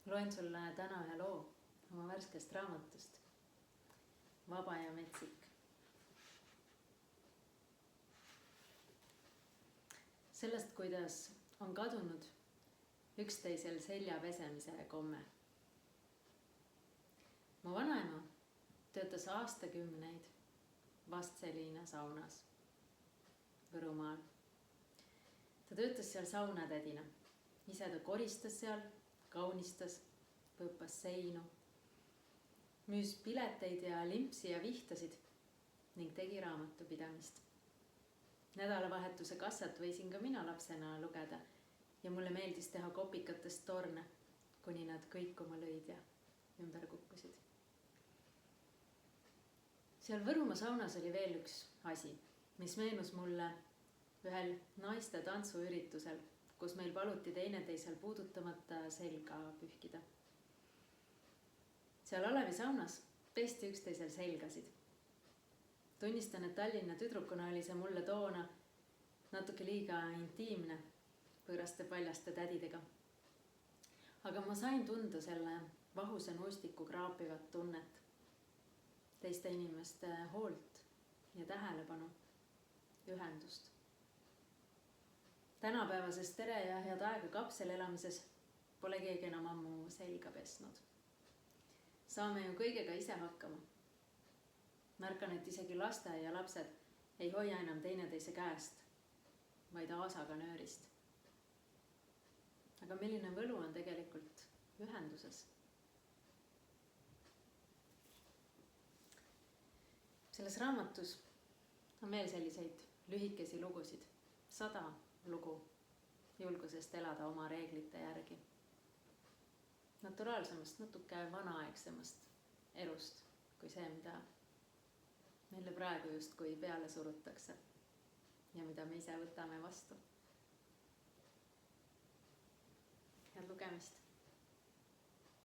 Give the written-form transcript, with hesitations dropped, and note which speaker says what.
Speaker 1: Loen sulle täna ühe loo oma värskest raamatust Vaba ja metsik. Sellest, kuidas on kadunud üksteisel selja pesemise komme. Mu vanaema töötas aastakümneid Vastseliina saunas Võrumaal. Ta töötas seal saunatädina. Ise ta koristas seal, kaunistas, põõpas seinu, müüs pileteid ja limpsi ja vihtasid ning tegi raamatupidamist. Nädalavahetuse kassat võisin ka mina lapsena lugeda ja mulle meeldis teha kopikatest torne, kuni nad kõikuma lõid ja ümber kukkusid. Seal Võrumaa saunas oli veel üks asi, mis meenus mulle ühel naiste tantsuüritusel, kus meil paluti teineteisel puudutamata selga pühkida. Seal Alevi saunas pesti üksteisel selgasid. Tunnistan, et Tallinna tüdrukuna oli see mulle toona natuke liiga intiimne võõraste paljaste tädidega. Aga ma sain tunda selle vahuse nuustiku kraapivat tunnet, teiste inimeste hoolt ja tähelepanu, ühendust. Tänapäevases tere ja head aega kapsel elamises pole keegi enam ammu selga pesnud. Saame ju kõigega ise hakkama. Märkan, et isegi lasteaia lapsed ei hoia enam teineteise käest, vaid aasaga nöörist. Aga milline võlu on tegelikult ühenduses? Selles raamatus on veel selliseid lühikesi lugusid, 100 lugu julgusest elada oma reeglite järgi. Naturaalsemast, natuke vanaaegsemast elust kui see, mida meile praegu justkui peale surutakse ja mida me ise võtame vastu. Head lugemist!